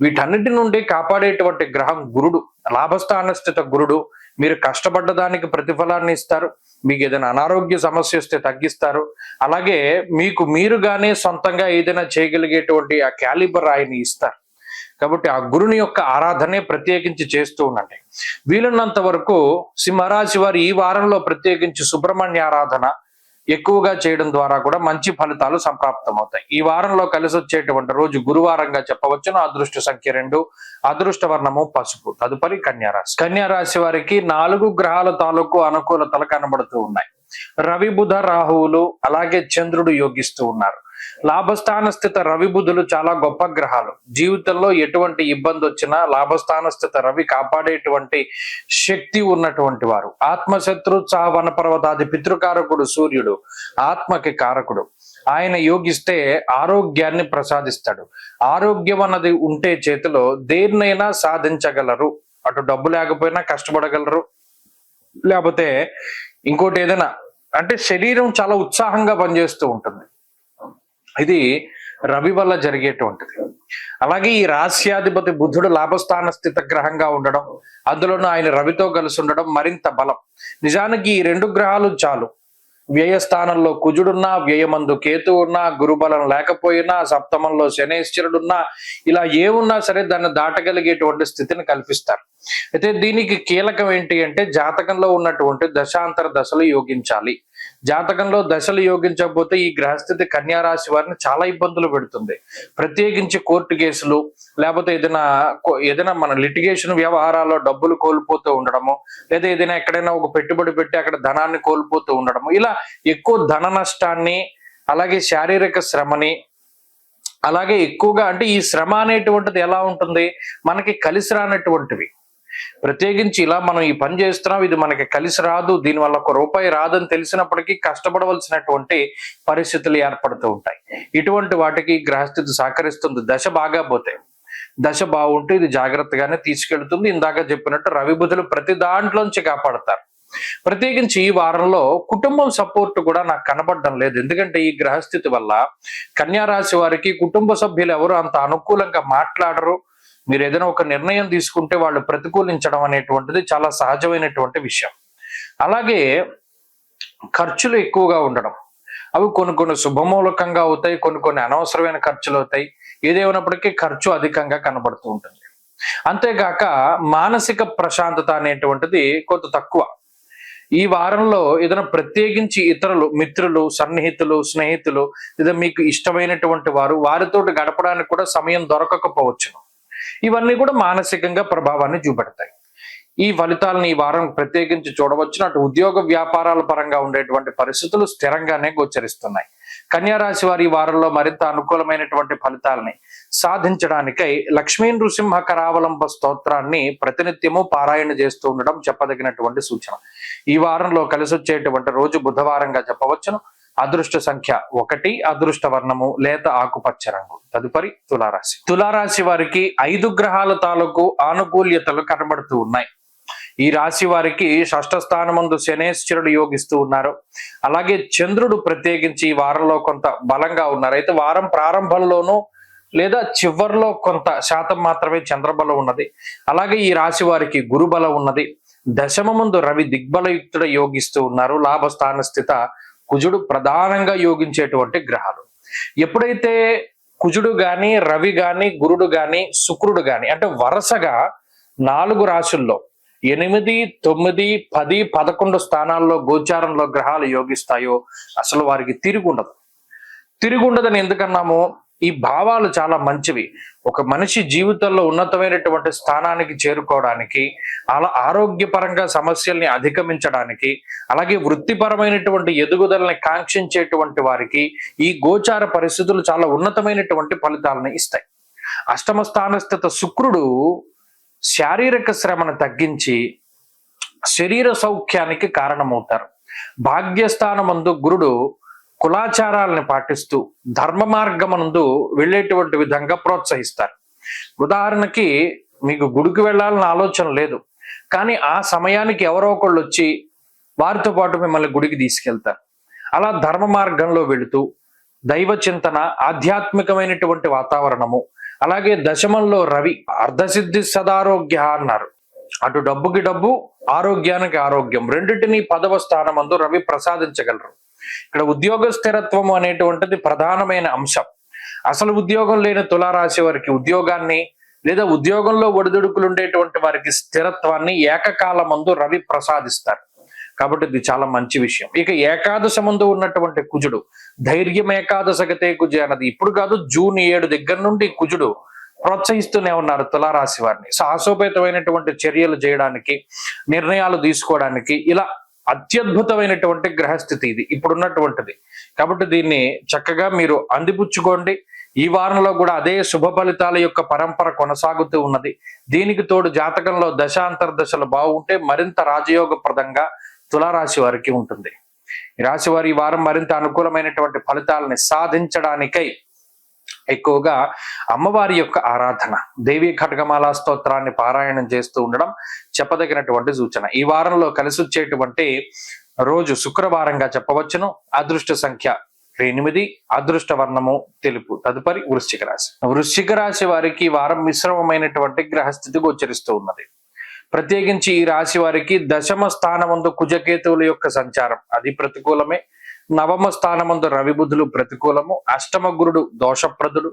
వీటన్నిటి నుండి కాపాడేటువంటి గ్రహం గురుడు, లాభస్థాన స్థిత గురుడు. మీరు కష్టపడ్డ దానికి ప్రతిఫలాన్ని ఇస్తారు. మీకు ఏదైనా అనారోగ్య సమస్య వస్తే తగ్గిస్తారు. అలాగే మీకు మీరుగానే సొంతంగా ఏదైనా చేయగలిగేటువంటి ఆ క్యాలిబర్ ఆయన్ని ఇస్తారు. కాబట్టి ఆ గురుని యొక్క ఆరాధనే ప్రత్యేకించి చేస్తూ ఉండండి. వీలున్నంత వరకు సింహరాశి వారు ఈ వారంలో ప్రత్యేకించి సుబ్రహ్మణ్య ఆరాధన ఎక్కువగా చేయడం ద్వారా కూడా మంచి ఫలితాలు సంప్రాప్తమవుతాయి. ఈ వారంలో కలిసి వచ్చేటువంటి రోజు గురువారంగా చెప్పవచ్చును. అదృష్ట సంఖ్య 2, అదృష్ట వర్ణము పసుపు. తదుపరి కన్యారాశి. కన్యారాశి వారికి 4 గ్రహాల తాలూకు అనుకూలతలు కనబడుతూ ఉన్నాయి. రవి, బుధ, రాహువులు అలాగే చంద్రుడు యోగిస్తూ ఉన్నారు. లాభస్థాన స్థిత రవి, బుధులు చాలా గొప్ప గ్రహాలు. జీవితంలో ఎటువంటి ఇబ్బంది వచ్చినా లాభస్థాన స్థిత రవి కాపాడేటువంటి శక్తి ఉన్నటువంటి వారు. ఆత్మశత్రు వన పర్వతాది పితృకారకుడు సూర్యుడు ఆత్మకి కారకుడు. ఆయన యోగిస్తే ఆరోగ్యాన్ని ప్రసాదిస్తాడు. ఆరోగ్యం అన్నది ఉంటే చేతిలో దేన్నైనా సాధించగలరు. అటు డబ్బు లేకపోయినా కష్టపడగలరు, లేకపోతే ఇంకోటి ఏదైనా అంటే శరీరం చాలా ఉత్సాహంగా పనిచేస్తూ ఉంటుంది. ఇది రవి వల్ల జరిగేటువంటిది. అలాగే ఈ రాశ్యాధిపతి బుధుడు లాభస్థాన స్థిత గ్రహంగా ఉండడం, అందులోనూ ఆయన రవితో కలిసి ఉండడం మరింత బలం. నిజానికి ఈ 2 గ్రహాలు చాలు. వ్యయస్థానంలో కుజుడున్నా, వ్యయమందు కేతు ఉన్నా, గురుబలం లేకపోయినా, సప్తమంలో శనేశ్వరుడున్నా, ఇలా ఏమున్నా సరే దాన్ని దాటగలిగేటువంటి స్థితిని కల్పిస్తారు. అయితే దీనికి కీలకం ఏంటి అంటే జాతకంలో ఉన్నటువంటి దశాంతర దశలు యోగించాలి. జాతకంలో దశలు యోగించకపోతే ఈ గ్రహస్థితి కన్యారాశి వారిని చాలా ఇబ్బందులు పెడుతుంది. ప్రత్యేకించి కోర్టు కేసులు, లేకపోతే ఏదైనా మన లిటిగేషన్ వ్యవహారాల్లో డబ్బులు కోల్పోతూ ఉండడము, లేదా ఏదైనా ఎక్కడైనా ఒక పెట్టుబడి పెట్టి అక్కడ ధనాన్ని కోల్పోతూ ఉండడము, ఇలా ఎక్కువ ధన నష్టాన్ని, అలాగే శారీరక శ్రమని, అలాగే ఎక్కువగా అంటే ఈ శ్రమ అనేటువంటిది ఎలా ఉంటుంది, మనకి కలిసి రానటువంటివి. ప్రత్యేకించి ఇలా మనం ఈ పని చేస్తున్నాం, ఇది మనకి కలిసి రాదు, దీనివల్ల ₹1 రాదని తెలిసినప్పటికీ కష్టపడవలసినటువంటి పరిస్థితులు ఏర్పడుతూ ఉంటాయి. ఇటువంటి వాటికి గ్రహస్థితి సహకరిస్తుంది. దశ బాగా పోతే, దశ బాగుంటే ఇది జాగ్రత్తగానే తీసుకెళ్తుంది. ఇందాక చెప్పినట్టు రవి బుధులు ప్రతి దాంట్లోంచి కాపాడతారు. ప్రత్యేకించి ఈ వారంలో కుటుంబం సపోర్ట్ కూడా నాకు కనబడడం లేదు. ఎందుకంటే ఈ గ్రహస్థితి వల్ల కన్యారాశి వారికి కుటుంబ సభ్యులు ఎవరు అంత అనుకూలంగా మాట్లాడరు. మీరు ఏదైనా ఒక నిర్ణయం తీసుకుంటే వాళ్ళు ప్రతికూలించడం అనేటువంటిది చాలా సహజమైనటువంటి విషయం. అలాగే ఖర్చులు ఎక్కువగా ఉండడం, అవి కొన్ని శుభమూలకంగా అవుతాయి, కొన్ని అనవసరమైన ఖర్చులు అవుతాయి. ఏదేమైనప్పటికీ ఖర్చు అధికంగా కనబడుతూ ఉంటుంది. అంతేగాక మానసిక ప్రశాంతత అనేటువంటిది కొంత తక్కువ. ఈ వారంలో ఏదైనా ప్రత్యేకించి ఇతరులు, మిత్రులు, సన్నిహితులు, స్నేహితులు, లేదా మీకు ఇష్టమైనటువంటి వారితోటి గడపడానికి కూడా సమయం దొరకకపోవచ్చును. ఇవన్నీ కూడా మానసికంగా ప్రభావాన్ని చూపెడతాయి. ఈ ఫలితాలను ఈ వారం ప్రత్యేకించి చూడవచ్చు. అటు ఉద్యోగ వ్యాపారాల పరంగా ఉండేటువంటి పరిస్థితులు స్థిరంగానే గోచరిస్తున్నాయి. కన్యారాశి వారి ఈ వారంలో మరింత అనుకూలమైనటువంటి ఫలితాలని సాధించడానికై లక్ష్మీ నృసింహ కరావలంబ స్తోత్రాన్ని ప్రతినిత్యము పారాయణ చేస్తూ ఉండడం చెప్పదగినటువంటి సూచన. ఈ వారంలో కలిసి వచ్చేటువంటి రోజు బుధవారంగా చెప్పవచ్చును. అదృష్ట సంఖ్య 1, అదృష్ట వర్ణము లేత ఆకుపచ్చ రంగు. తదుపరి తులారాశి. తులారాశి వారికి 5 గ్రహాల తాలూకు ఆనుకూల్యతలు కనబడుతూ ఉన్నాయి. ఈ రాశి వారికి 6వ స్థానమందు శనేశ్వరుడు యోగిస్తూ ఉన్నారు. అలాగే చంద్రుడు ప్రత్యేకించి ఈ వారంలో కొంత బలంగా ఉన్నారు. అయితే వారం ప్రారంభంలోనూ లేదా చివరిలో కొంత శాతం మాత్రమే చంద్రబలం ఉన్నది. అలాగే ఈ రాశి వారికి గురుబలం ఉన్నది. దశమ ముందు రవి దిగ్బలయుక్తుడు యోగిస్తూ ఉన్నారు. లాభస్థాన స్థిత కుజుడు ప్రధానంగా యోగించేటువంటి గ్రహాలు. ఎప్పుడైతే కుజుడు గాని, రవి గాని, గురుడు గాని, శుక్రుడు గాని అంటే వరుసగా 4 రాశుల్లో 8, 9, 10, 11 స్థానాల్లో గోచారంలో గ్రహాలు యోగిస్తాయో అసలు వారికి తిరుగుండదని ఎందుకన్నాము? ఈ భావాలు చాలా మంచివి. ఒక మనిషి జీవితంలో ఉన్నతమైనటువంటి స్థానానికి చేరుకోవడానికి, అలా ఆరోగ్యపరంగా సమస్యల్ని అధిగమించడానికి, అలాగే వృత్తిపరమైనటువంటి ఎదుగుదలని కాంక్షించేటువంటి వారికి ఈ గోచార పరిస్థితులు చాలా ఉన్నతమైనటువంటి ఫలితాలను ఇస్తాయి. అష్టమ స్థానస్థిత శుక్రుడు శారీరక శ్రమను తగ్గించి శరీర సౌఖ్యానికి కారణమవుతారు. భాగ్యస్థానమందు గురుడు కులాచారాలను పాటిస్తూ ధర్మ మార్గమునందు వెళ్ళేటువంటి విధంగా ప్రోత్సహిస్తారు. ఉదాహరణకి మీకు గుడికి వెళ్ళాలన్న ఆలోచన లేదు, కానీ ఆ సమయానికి ఎవరో ఒకళ్ళు వచ్చి వారితో పాటు మిమ్మల్ని గుడికి తీసుకెళ్తారు. అలా ధర్మ మార్గంలో వెళుతూ దైవ చింతన, ఆధ్యాత్మికమైనటువంటి వాతావరణము, అలాగే దశమంలో రవి అర్ధసిద్ధి సదారోగ్య అన్నారు. అటు డబ్బుకి డబ్బు, ఆరోగ్యానికి ఆరోగ్యం, రెండింటినీ 10వ స్థానమందు రవి ప్రసాదించగలరు. ఇక్కడ ఉద్యోగ స్థిరత్వం అనేటువంటిది ప్రధానమైన అంశం. అసలు ఉద్యోగం లేని తులారాశి వారికి ఉద్యోగాన్ని, లేదా ఉద్యోగంలో ఒడిదుడుకులు ఉండేటువంటి వారికి స్థిరత్వాన్ని ఏకకాలమందు రవి ప్రసాదిస్తారు. కాబట్టి ఇది చాలా మంచి విషయం. ఇక ఏకాదశ ముందు ఉన్నటువంటి కుజుడు, ధైర్యం ఏకాదశగతే కుజ అన్నది ఇప్పుడు కాదు, జూన్ 7 దగ్గర నుండి కుజుడు ప్రోత్సహిస్తూనే ఉన్నారు తులారాశి వారిని. సాహసోపేతమైనటువంటి చర్యలు చేయడానికి, నిర్ణయాలు తీసుకోవడానికి, ఇలా అత్యద్భుతమైనటువంటి గ్రహస్థితి ఇది ఇప్పుడున్నటువంటిది. కాబట్టి దీన్ని చక్కగా మీరు అందిపుచ్చుకోండి. ఈ వారంలో కూడా అదే శుభ ఫలితాల యొక్క పరంపర కొనసాగుతూ ఉన్నది. దీనికి తోడు జాతకంలో దశాంతర్దశలు బాగుంటే మరింత రాజయోగప్రదంగా తులారాశి వారికి ఉంటుంది. ఈ రాశి వారి ఈ వారం మరింత అనుకూలమైనటువంటి ఫలితాలని సాధించడానికై ఎక్కువగా అమ్మవారి యొక్క ఆరాధన, దేవీ ఖడ్గమాల స్తోత్రాన్ని పారాయణం చేస్తూ ఉండడం చెప్పదగినటువంటి సూచన. ఈ వారంలో కలిసి వచ్చేటువంటి రోజు శుక్రవారంగా చెప్పవచ్చును. అదృష్ట సంఖ్య 8, అదృష్ట వర్ణము తెలుపు. తదుపరి వృశ్చిక రాశి. వృశ్చిక రాశి వారికి ఈ వారం మిశ్రమమైనటువంటి గ్రహస్థితి గోచరిస్తూ ఉన్నది. ప్రత్యేకించి ఈ రాశి వారికి దశమ స్థానమందు కుజకేతువుల యొక్క సంచారం అది ప్రతికూలమే. నవమ స్థానమందు రవి బుధులు ప్రతికూలము. అష్టమ గురుడు దోషప్రదుడు.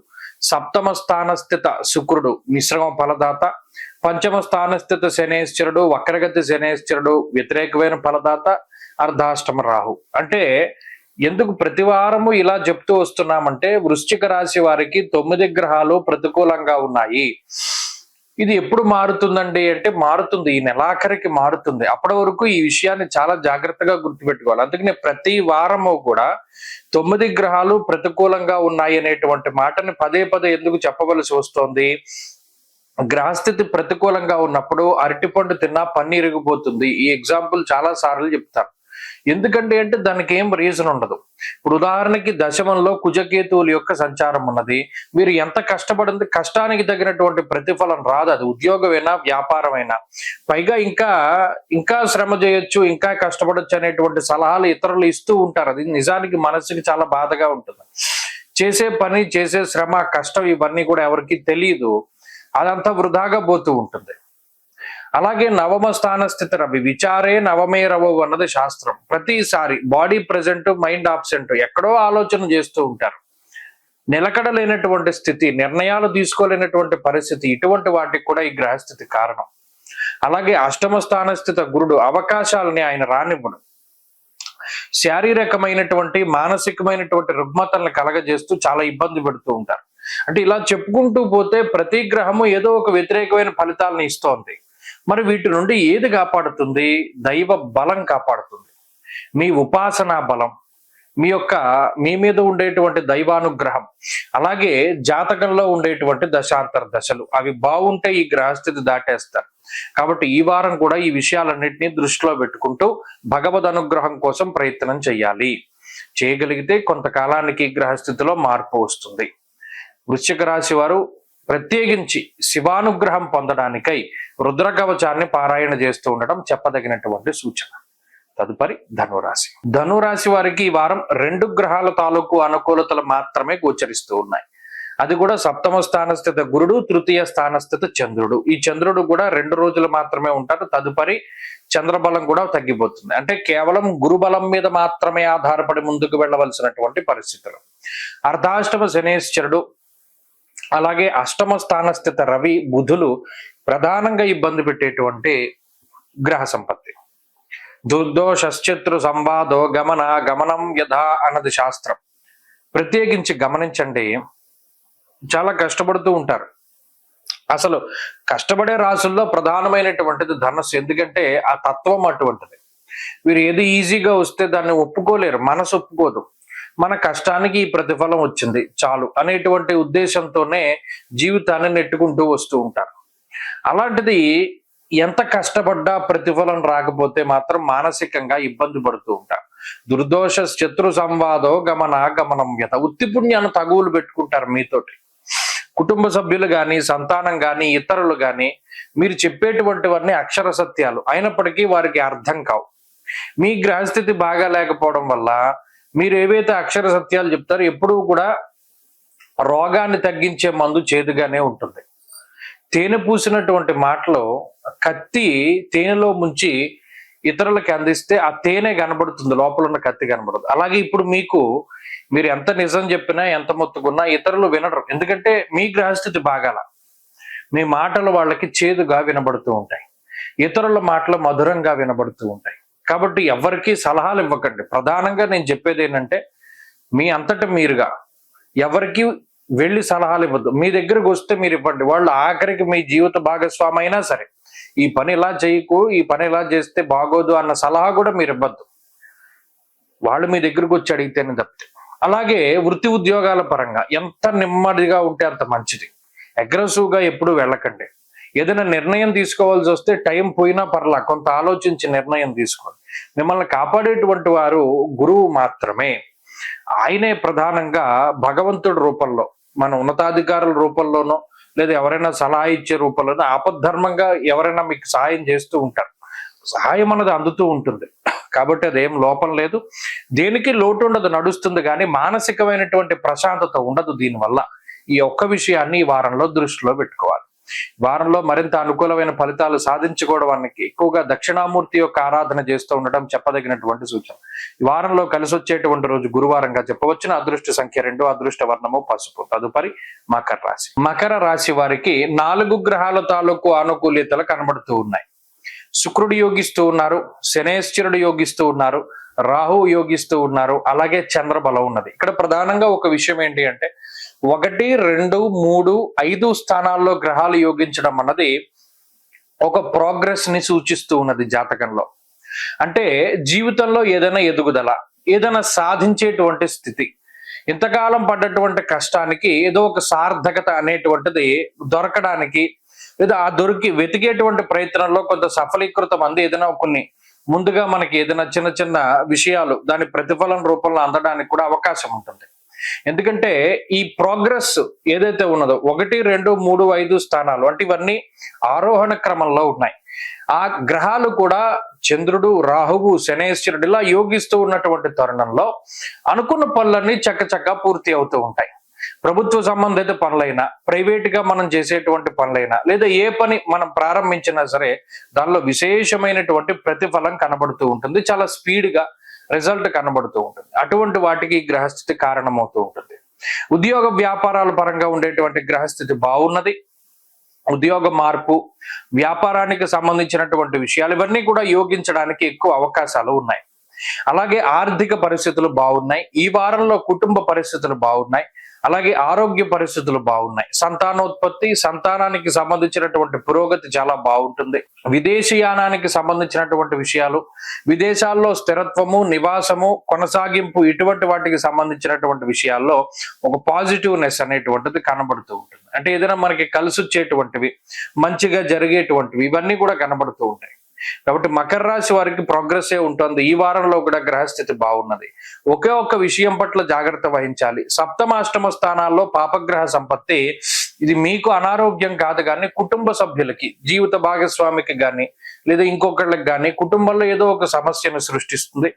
సప్తమ స్థానస్థిత శుక్రుడు మిశ్రమ ఫలదాత. పంచమ స్థానస్థిత శనేశ్వరుడు వక్రగతి శనేశ్వరుడు వ్యతిరేకమైన ఫలదాత. అర్ధాష్టమ రాహు. అంటే ఎందుకు ప్రతి వారము ఇలా చెప్తూ వస్తున్నామంటే వృశ్చిక రాశి వారికి 9 గ్రహాలు ప్రతికూలంగా ఉన్నాయి. ఇది ఎప్పుడు మారుతుందండి అంటే మారుతుంది, ఈ నెలాఖరికి మారుతుంది. అప్పటి వరకు ఈ విషయాన్ని చాలా జాగ్రత్తగా గుర్తుపెట్టుకోవాలి. అందుకనే ప్రతి వారము కూడా 9 గ్రహాలు ప్రతికూలంగా ఉన్నాయి అనేటువంటి మాటని పదే పదే ఎందుకు చెప్పవలసి వస్తోంది? గ్రహస్థితి ప్రతికూలంగా ఉన్నప్పుడు అరటిపండు తిన్నా పన్నీరిగిపోతుంది. ఈ ఎగ్జాంపుల్ చాలా సార్లు చెప్తాను. ఎందుకంటే అంటే దానికి ఏం రీజన్ ఉండదు. ఇప్పుడు ఉదాహరణకి దశమంలో కుజకేతువుల యొక్క సంచారం ఉన్నది. మీరు ఎంత కష్టపడింది, కష్టానికి తగినటువంటి ప్రతిఫలం రాదు. అది ఉద్యోగమైనా వ్యాపారమైనా. పైగా ఇంకా శ్రమ చేయొచ్చు, ఇంకా కష్టపడొచ్చు అనేటువంటి సలహాలు ఇతరులు ఇస్తూ ఉంటారు. అది నిజానికి మనసుకి చాలా బాధగా ఉంటుంది. చేసే పని, చేసే శ్రమ, కష్టం ఇవన్నీ కూడా ఎవరికి తెలియదు. అదంతా వృధాగా పోతూ ఉంటుంది. అలాగే నవమ స్థానస్థితి రవి విచారే నవమే రవవు అన్నది శాస్త్రం. ప్రతిసారి బాడీ ప్రెజెంట్, మైండ్ ఆబ్సెంట్, ఎక్కడో ఆలోచన చేస్తూ ఉంటారు. నిలకడలేనటువంటి స్థితి, నిర్ణయాలు తీసుకోలేనటువంటి పరిస్థితి, ఇటువంటి వాటికి కూడా ఈ గ్రహస్థితి కారణం. అలాగే అష్టమ స్థానస్థిత గురుడు అవకాశాలని ఆయన రానివ్వడు. శారీరకమైనటువంటి, మానసికమైనటువంటి రుగ్మతలను కలగజేస్తూ చాలా ఇబ్బంది పెడుతూ ఉంటారు. అంటే ఇలా చెప్పుకుంటూ పోతే ప్రతి గ్రహము ఏదో ఒక వ్యతిరేకమైన ఫలితాలను ఇస్తోంది. మరి వీటి నుండి ఏది కాపాడుతుంది? దైవ బలం కాపాడుతుంది. మీ ఉపాసనా బలం, మీ మీద ఉండేటువంటి దైవానుగ్రహం, అలాగే జాతకంలో ఉండేటువంటి దశాంతర దశలు అవి బాగుంటే ఈ గ్రహస్థితి దాటేస్తారు. కాబట్టి ఈ వారం కూడా ఈ విషయాలన్నింటినీ దృష్టిలో పెట్టుకుంటూ భగవద్ అనుగ్రహం కోసం ప్రయత్నం చేయాలి. చేయగలిగితే కొంతకాలానికి గ్రహస్థితిలో మార్పు వస్తుంది. వృశ్చిక రాశి వారు ప్రత్యేకించి శివానుగ్రహం పొందడానికై రుద్రకవచాన్ని పారాయణ చేస్తూ ఉండడం చెప్పదగినటువంటి సూచన. తదుపరి ధనురాశి. ధనురాశి వారికి ఈ వారం 2 గ్రహాల తాలూకు అనుకూలతలు మాత్రమే గోచరిస్తూ ఉన్నాయి. అది కూడా సప్తమ స్థానస్థిత గురుడు, తృతీయ స్థానస్థిత చంద్రుడు. ఈ చంద్రుడు కూడా 2 రోజులు మాత్రమే ఉంటారు. తదుపరి చంద్రబలం కూడా తగ్గిపోతుంది. అంటే కేవలం గురుబలం మీద మాత్రమే ఆధారపడి ముందుకు వెళ్ళవలసినటువంటి పరిస్థితులు. అర్ధాష్టమ శనేశ్వరుడు, అలాగే అష్టమ స్థానస్థిత రవి బుధులు ప్రధానంగా ఇబ్బంది పెట్టేటువంటి గ్రహ సంపత్తి. దుర్దోషశ్చత్రు సంవాదో గమనం యథా అన్నది శాస్త్రం. ప్రత్యేకించి గమనించండి, చాలా కష్టపడుతూ ఉంటారు. అసలు కష్టపడే రాసుల్లో ప్రధానమైనటువంటిది ధనస్సు. ఎందుకంటే ఆ తత్వం అటువంటిది. వీరు ఏది ఈజీగా వస్తే దాన్ని ఒప్పుకోలేరు, మనసు ఒప్పుకోదు. మన కష్టానికి ఈ ప్రతిఫలం వచ్చింది చాలు అనేటువంటి ఉద్దేశంతోనే జీవితాన్ని నెట్టుకుంటూ వస్తూ ఉంటారు. అలాంటిది ఎంత కష్టపడ్డా ప్రతిఫలం రాకపోతే మాత్రం మానసికంగా ఇబ్బంది పడుతూ ఉంటారు. దుర్దోష శత్రు సంవాదో గమనం యథ. ఉత్తి పుణ్యాన్ని తగువులు పెట్టుకుంటారు మీతోటి. కుటుంబ సభ్యులు కానీ, సంతానం కానీ, ఇతరులు కానీ మీరు చెప్పేటువంటివన్నీ అక్షర సత్యాలు అయినప్పటికీ వారికి అర్థం కావు. మీ గ్రహస్థితి బాగా లేకపోవడం వల్ల మీరు ఏవైతే అక్షర సత్యాలు చెప్తారో ఎప్పుడూ కూడా రోగాన్ని తగ్గించే మందు చేదుగానే ఉంటుంది. తేనె పూసినటువంటి మాటలో కత్తి తేనెలో ముంచి ఇతరులకి అందిస్తే ఆ తేనె కనబడుతుంది, లోపల ఉన్న కత్తి కనబడదు. అలాగే ఇప్పుడు మీరు ఎంత నిజం చెప్పినా ఎంత మొత్తుకున్నా ఇతరులు వినరు. ఎందుకంటే మీ గ్రహస్థితి బాగాల, మీ మాటలు వాళ్ళకి చేదుగా వినబడుతూ ఉంటాయి, ఇతరుల మాటలు మధురంగా వినబడుతూ ఉంటాయి. కాబట్టి ఎవరికి సలహాలు ఇవ్వకండి. ప్రధానంగా నేను చెప్పేది ఏంటంటే మీ అంతట మీరుగా ఎవరికి వెళ్ళి సలహాలు ఇవ్వద్దు. మీ దగ్గరకు వస్తే మీరు ఇవ్వండి. వాళ్ళు ఆఖరికి మీ జీవిత భాగస్వామి అయినా సరే ఈ పని ఇలా చేయకు, ఈ పని ఇలా చేస్తే బాగోదు అన్న సలహా కూడా మీరు ఇవ్వద్దు. వాళ్ళు మీ దగ్గరకు వచ్చి అడిగితేనే తప్పితే. అలాగే వృత్తి ఉద్యోగాల పరంగా ఎంత నెమ్మదిగా ఉంటే అంత మంచిది. అగ్రెసివ్గా ఎప్పుడు వెళ్ళకండి. ఏదైనా నిర్ణయం తీసుకోవాల్సి వస్తే టైం పోయినా పర్లా, కొంత ఆలోచించి నిర్ణయం తీసుకోండి. మిమ్మల్ని కాపాడేటువంటి వారు గురువు మాత్రమే. ఆయనే ప్రధానంగా భగవంతుడి రూపంలో, మన ఉన్నతాధికారుల రూపంలోనో లేదా ఎవరైనా సలహా ఇచ్చే రూపంలోనో ఆపద్ధర్మంగా ఎవరైనా మీకు సహాయం చేస్తూ ఉంటారు. సహాయం అన్నది అందుతూ ఉంటుంది కాబట్టి అదేం లోపం లేదు, దేనికి లోటు ఉండదు, నడుస్తుంది. కానీ మానసికమైనటువంటి ప్రశాంతత ఉండదు దీనివల్ల. ఈ ఒక్క విషయాన్ని ఈ వారంలో దృష్టిలో పెట్టుకోవాలి. వారంలో మరింత అనుకూలమైన ఫలితాలు సాధించుకోవడానికి ఎక్కువగా దక్షిణామూర్తి యొక్క ఆరాధన చేస్తూ ఉండటం చెప్పదగినటువంటి సూచన. ఈ వారంలో కలిసి వచ్చేటువంటి రోజు గురువారంగా చెప్పవచ్చున. అదృష్ట సంఖ్య 2, అదృష్ట వర్ణము పసుపు. తదుపరి మకర రాశి. మకర రాశి వారికి 4 గ్రహాల తాలూకు అనుకూల్యతలు కనబడుతూ ఉన్నాయి. శుక్రుడు యోగిస్తూ ఉన్నారు, శనేశ్వరుడు యోగిస్తూ ఉన్నారు, రాహు యోగిస్తూ ఉన్నారు, అలాగే చంద్రబలం ఉన్నది. ఇక్కడ ప్రధానంగా ఒక విషయం ఏంటి అంటే 1, 2, 3, 5 స్థానాల్లో గ్రహాలు యోగించడం అన్నది ఒక ప్రోగ్రెస్ ని సూచిస్తూ ఉన్నది జాతకంలో. అంటే జీవితంలో ఏదైనా ఎదుగుదల, ఏదైనా సాధించేటువంటి స్థితి, ఇంతకాలం పడ్డటువంటి కష్టానికి ఏదో ఒక సార్థకత అనేటువంటిది దొరకడానికి లేదా ఆ వెతికేటువంటి ప్రయత్నంలో కొంత సఫలీకృతం అంది ఏదైనా కొన్ని ముందుగా మనకి ఏదైనా చిన్న చిన్న విషయాలు దాని ప్రతిఫలం రూపంలో అందడానికి కూడా అవకాశం ఉంటుంది. ఎందుకంటే ఈ ప్రోగ్రెస్ ఏదైతే ఉన్నదో 1, 2, 3, 5 స్థానాలు అంటే ఇవన్నీ ఆరోహణ క్రమంలో ఉన్నాయి. ఆ గ్రహాలు కూడా చంద్రుడు, రాహువు, శనేశ్వరుడు ఇలా యోగిస్తూ ఉన్నటువంటి తరుణంలో అనుకున్న పనులన్నీ చక్కచక్క పూర్తి అవుతూ ఉంటాయి. ప్రభుత్వ సంబంధిత పనులైనా, ప్రైవేట్ గా మనం చేసేటువంటి పనులైనా లేదా ఏ పని మనం ప్రారంభించినా సరే దానిలో విశేషమైనటువంటి ప్రతిఫలం కనబడుతూ ఉంటుంది. చాలా స్పీడ్ గా రిజల్ట్ కనబడుతూ ఉంటుంది. అటువంటి వాటికి గ్రహస్థితి కారణమవుతూ ఉంటుంది. ఉద్యోగ వ్యాపారాల పరంగా ఉండేటువంటి గ్రహస్థితి బాగున్నది. ఉద్యోగ మార్పు, వ్యాపారానికి సంబంధించినటువంటి విషయాలు ఇవన్నీ కూడా యోగించడానికి ఎక్కువ అవకాశాలు ఉన్నాయి. అలాగే ఆర్థిక పరిస్థితులు బాగున్నాయి. ఈ వారంలో కుటుంబ పరిస్థితులు బాగున్నాయి. అలాగే ఆరోగ్య పరిస్థితులు బాగున్నాయి. సంతానోత్పత్తి, సంతానానికి సంబంధించినటువంటి పురోగతి చాలా బాగుంటుంది. విదేశీయానానికి సంబంధించినటువంటి విషయాలు, విదేశాల్లో స్థిరత్వము, నివాసము, కొనసాగింపు ఇటువంటి వాటికి సంబంధించినటువంటి విషయాల్లో ఒక పాజిటివ్నెస్ అనేటువంటిది కనబడుతూ ఉంటుంది. అంటే ఏదైనా మనకి కలిసి వచ్చేటువంటివి, మంచిగా జరిగేటువంటివి ఇవన్నీ కూడా కనబడుతూ ఉంటాయి. కాబట్టి మకర రాశి వారికి ప్రోగ్రెస్ ఉంటుంది. ఈ వారంలో కూడా గ్రహస్థితి బాగున్నది. ఒకే ఒక్క విషయం పట్ల జాగ్రత్త వహించాలి. 7మ, 8మ స్థానాల్లో పాపగ్రహ సంపత్తి. ఇది మీకు అనారోగ్యం కాదు కానీ కుటుంబ సభ్యులకి, జీవిత భాగస్వామికి కానీ లేదా ఇంకొకళ్ళకి కానీ కుటుంబంలో ఏదో ఒక సమస్యను సృష్టిస్తుంది.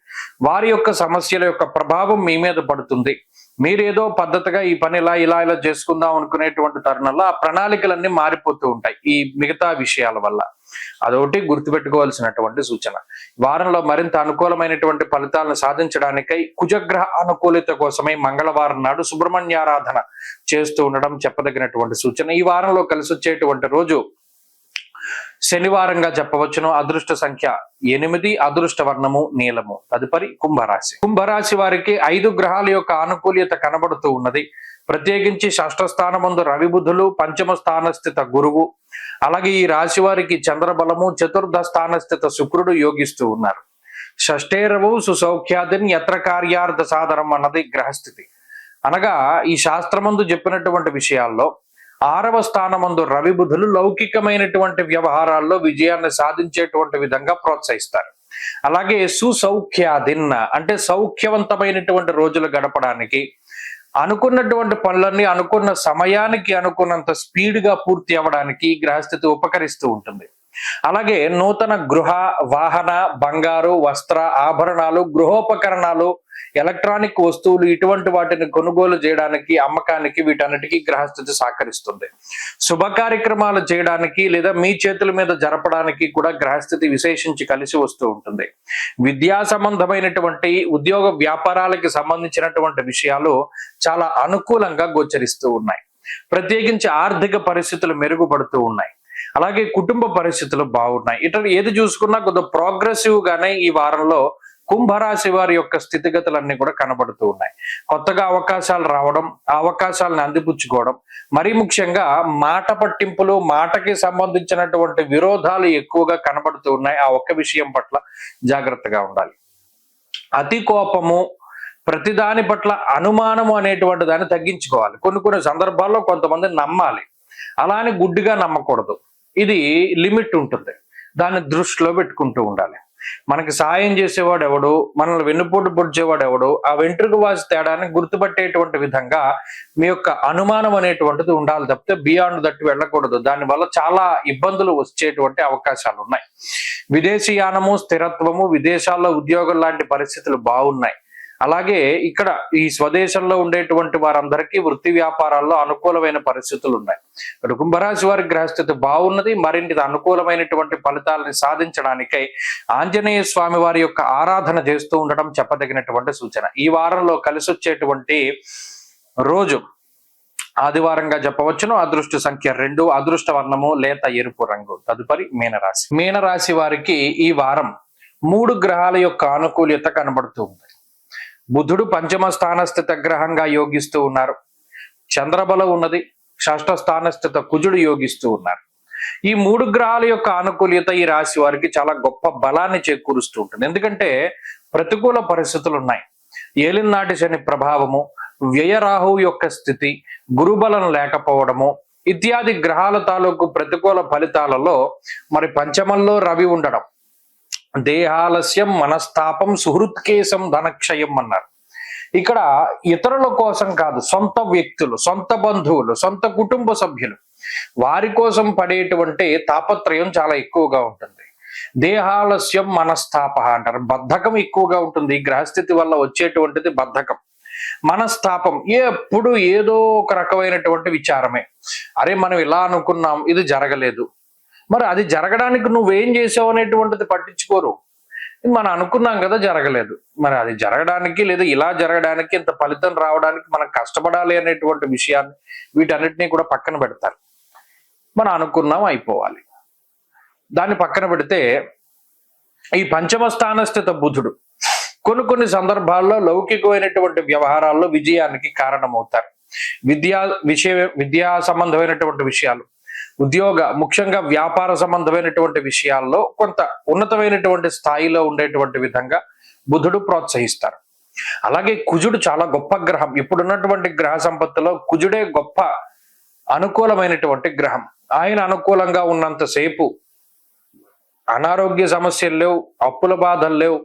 వారి యొక్క సమస్యల యొక్క ప్రభావం మీ మీద పడుతుంది. మీరేదో పద్ధతిగా ఈ పని ఇలా చేసుకుందాం అనుకునేటువంటి తరుణంలో ఆ ప్రణాళికలన్నీ మారిపోతూ ఉంటాయి ఈ మిగతా విషయాల వల్ల. అదొకటి గుర్తుపెట్టుకోవాల్సినటువంటి సూచన. వారంలో మరింత అనుకూలమైనటువంటి ఫలితాలను సాధించడానికై కుజగ్రహ అనుకూలత కోసమై మంగళవారం నాడు సుబ్రహ్మణ్యారాధన చేస్తూ ఉండడం చెప్పదగినటువంటి సూచన. ఈ వారంలో కలిసి వచ్చేటువంటి రోజు శనివారంగా చెప్పవచ్చును. అదృష్ట సంఖ్య 8, అదృష్ట వర్ణము నీలము. తదుపరి కుంభరాశి. కుంభరాశి వారికి 5 గ్రహాల యొక్క ఆనుకూల్యత కనబడుతూ ఉన్నది. ప్రత్యేకించి 6వ స్థానమందు రవి బుధులు, 5మ స్థానస్థిత గురువు, అలాగే ఈ రాశి వారికి చంద్రబలము, 4ర్థ స్థానస్థిత శుక్రుడు యోగిస్తూ ఉన్నారు. షష్ఠేరవు సుసౌఖ్యాదిన్ యత్ర కార్యార్థ సాధనం అన్నది గ్రహస్థితి. అనగా ఈ శాస్త్రమందు చెప్పినటువంటి విషయాల్లో 6వ స్థానమందు రవి బుధులు లౌకికమైనటువంటి వ్యవహారాల్లో విజయాన్ని సాధించేటువంటి విధంగా ప్రోత్సహిస్తారు. అలాగే సుసౌఖ్యాదిన్ అంటే సౌఖ్యవంతమైనటువంటి రోజులు గడపడానికి, అనుకున్నటువంటి పనులన్నీ అనుకున్న సమయానికి అనుకున్నంత స్పీడ్ గా పూర్తి అవ్వడానికి గ్రహస్థితి ఉపకరిస్తూ ఉంటుంది. అలాగే నూతన గృహ, వాహన, బంగారు, వస్త్ర, ఆభరణాలు, గృహోపకరణాలు, ఎలక్ట్రానిక్ వస్తువులు ఇటువంటి వాటిని కొనుగోలు చేయడానికి, అమ్మకానికి వీటన్నిటికీ గ్రహస్థితి సహకరిస్తుంది. శుభ కార్యక్రమాలు చేయడానికి లేదా మీ చేతుల మీద జరపడానికి కూడా గ్రహస్థితి విశేషించి కలిసి వస్తూ ఉంటుంది. విద్యా సంబంధమైనటువంటి ఉద్యోగ వ్యాపారాలకి సంబంధించినటువంటి విషయాలు చాలా అనుకూలంగా గోచరిస్తూ ఉన్నాయి. ప్రత్యేకించి ఆర్థిక పరిస్థితులు మెరుగుపడుతూ ఉన్నాయి. అలాగే కుటుంబ పరిస్థితులు బాగున్నాయి. ఇట్లా ఏది చూసుకున్నా కొద్దిగా ప్రోగ్రెసివ్ గానే ఈ వారంలో కుంభరాశి వారి యొక్క స్థితిగతులన్నీ కూడా కనబడుతూ ఉన్నాయి. కొత్తగా అవకాశాలు రావడం, ఆ అవకాశాలను అందిపుచ్చుకోవడం, మరీ ముఖ్యంగా మాట పట్టింపులు, మాటకి సంబంధించినటువంటి విరోధాలు ఎక్కువగా కనబడుతూ ఉన్నాయి. ఆ ఒక్క విషయం పట్ల జాగ్రత్తగా ఉండాలి. అతి కోపము, ప్రతిదాని పట్ల అనుమానము అనేటువంటి దాన్ని తగ్గించుకోవాలి. కొన్ని సందర్భాల్లో కొంతమంది నమ్మాలి, అలా అని గుడ్డిగా నమ్మకూడదు. ఇది లిమిట్ ఉంటుంది, దాన్ని దృష్టిలో పెట్టుకుంటూ ఉండాలి. మనకి సాయం చేసేవాడు ఎవడు, మనల్ని వెన్నుపోటు పొడిచేవాడు ఎవడు, ఆ వెంట్రుక వాసి తేడాన్ని గుర్తుపట్టేటువంటి విధంగా మీ యొక్క అనుమానం అనేటువంటిది ఉండాలి తప్పితే బియాండ్ దట్టు వెళ్ళకూడదు. దానివల్ల చాలా ఇబ్బందులు వచ్చేటువంటి అవకాశాలు ఉన్నాయి. విదేశీయానము, స్థిరత్వము, విదేశాల్లో ఉద్యోగం లాంటి పరిస్థితులు బాగున్నాయి. అలాగే ఇక్కడ ఈ స్వదేశంలో ఉండేటువంటి వారందరికీ వృత్తి వ్యాపారాల్లో అనుకూలమైన పరిస్థితులు ఉన్నాయి. కుంభరాశి వారి గ్రహస్థితి బాగున్నది. మరింటి అనుకూలమైనటువంటి ఫలితాలని సాధించడానికై ఆంజనేయ స్వామి వారి యొక్క ఆరాధన చేస్తూ ఉండడం చెప్పదగినటువంటి సూచన. ఈ వారంలో కలిసి వచ్చేటువంటి రోజు ఆదివారంగా చెప్పవచ్చును. అదృష్ట సంఖ్య 2, అదృష్ట వర్ణము లేత ఎరుపు రంగు. తదుపరి మీనరాశి. మీనరాశి వారికి ఈ వారం 3 గ్రహాల యొక్క అనుకూల్యత కనబడుతూ ఉంది. బుధుడు పంచమ స్థానస్థిత గ్రహంగా యోగిస్తూ ఉన్నారు. చంద్రబలం ఉన్నది. షష్ఠ స్థానస్థిత కుజుడు యోగిస్తూ ఉన్నారు. ఈ 3 గ్రహాల యొక్క అనుకూల్యత ఈ రాశి వారికి చాలా గొప్ప బలాన్ని చేకూరుస్తూ ఉంటుంది. ఎందుకంటే ప్రతికూల పరిస్థితులు ఉన్నాయి. ఏలినాటి శని ప్రభావము, వ్యయరాహువు యొక్క స్థితి, గురుబలం లేకపోవడము ఇత్యాది గ్రహాల తాలూకు ప్రతికూల ఫలితాలలో మరి పంచమంలో రవి ఉండడం, దేహాలస్యం, మనస్తాపం, సుహృత్కేశం, ధనక్షయం అన్నారు. ఇక్కడ ఇతరుల కోసం కాదు, సొంత వ్యక్తులు, సొంత బంధువులు, సొంత కుటుంబ సభ్యులు వారి కోసం పడేటువంటి తాపత్రయం చాలా ఎక్కువగా ఉంటుంది. దేహాలస్యం, మనస్తాప అంటారు. బద్ధకం ఎక్కువగా ఉంటుంది. గ్రహస్థితి వల్ల వచ్చేటువంటిది బద్ధకం. మనస్తాపం, ఎప్పుడు ఏదో ఒక రకమైనటువంటి విచారమే. అరే మనం ఇలా అనుకున్నాం, ఇది జరగలేదు, మరి అది జరగడానికి నువ్వేం చేసావు అనేటువంటిది పట్టించుకోరు. మనం అనుకున్నాం కదా జరగలేదు, మరి అది జరగడానికి లేదా ఇలా జరగడానికి, ఇంత ఫలితం రావడానికి మనం కష్టపడాలి అనేటువంటి విషయాన్ని వీటన్నిటినీ కూడా పక్కన పెడతారు. మనం అనుకున్నాం అయిపోవాలి. దాన్ని పక్కన పెడితే ఈ పంచమ స్థానస్థిత బుధుడు కొన్ని సందర్భాల్లో లౌకికమైనటువంటి వ్యవహారాల్లో విజయానికి కారణమవుతారు. విద్యా సంబంధమైనటువంటి విషయాలు, ఉద్యోగ, ముఖ్యంగా వ్యాపార సంబంధమైనటువంటి విషయాల్లో కొంత ఉన్నతమైనటువంటి స్థాయిలో ఉండేటువంటి విధంగా బుధుడు ప్రోత్సహిస్తారు. అలాగే కుజుడు చాలా గొప్ప గ్రహం. ఇప్పుడున్నటువంటి గ్రహ సంపత్తిలో కుజుడే గొప్ప అనుకూలమైనటువంటి గ్రహం. ఆయన అనుకూలంగా ఉన్నంతసేపు అనారోగ్య సమస్యలు లేవు, అప్పుల బాధలు లేవు,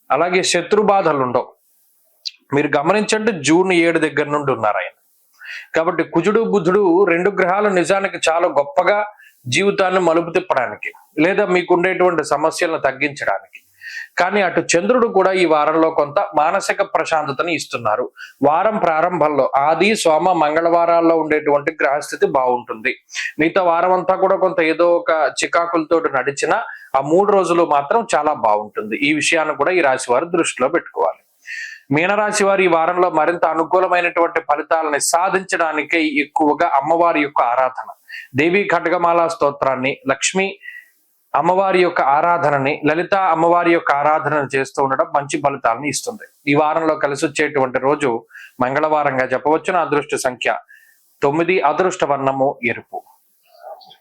అలాగే శత్రు బాధలు ఉండవు. మీరు గమనించండి, జూన్ 7 దగ్గర నుండి ఉన్నారు ఆయన. కాబట్టి కుజుడు, బుధుడు 2 గ్రహాలు నిజానికి చాలా గొప్పగా జీవితాన్ని మలుపు తిప్పడానికి లేదా మీకు ఉండేటువంటి సమస్యలను తగ్గించడానికి. కానీ అటు చంద్రుడు కూడా ఈ వారంలో కొంత మానసిక ప్రశాంతతని ఇస్తున్నారు. వారం ప్రారంభంలో ఆది, సోమ, మంగళవారాల్లో ఉండేటువంటి గ్రహస్థితి బాగుంటుంది. మిగతా వారం అంతా కూడా కొంత ఏదో ఒక చికాకులతో నడిచిన ఆ 3 రోజులు మాత్రం చాలా బాగుంటుంది. ఈ విషయాన్ని కూడా ఈ రాశి వారు దృష్టిలో పెట్టుకోవాలి. మీనరాశి వారు ఈ వారంలో మరింత అనుకూలమైనటువంటి ఫలితాలని సాధించడానికే ఎక్కువగా అమ్మవారి యొక్క ఆరాధన, దేవి ఖడ్గమాల స్తోత్రాన్ని, లక్ష్మి అమ్మవారి యొక్క ఆరాధనని, లలిత అమ్మవారి యొక్క ఆరాధనను చేస్తూ ఉండడం మంచి ఫలితాలను ఇస్తుంది. ఈ వారంలో కలిసి వచ్చేటువంటి రోజు మంగళవారంగా చెప్పవచ్చును. అదృష్ట సంఖ్య 9, అదృష్ట వర్ణము ఎరుపు.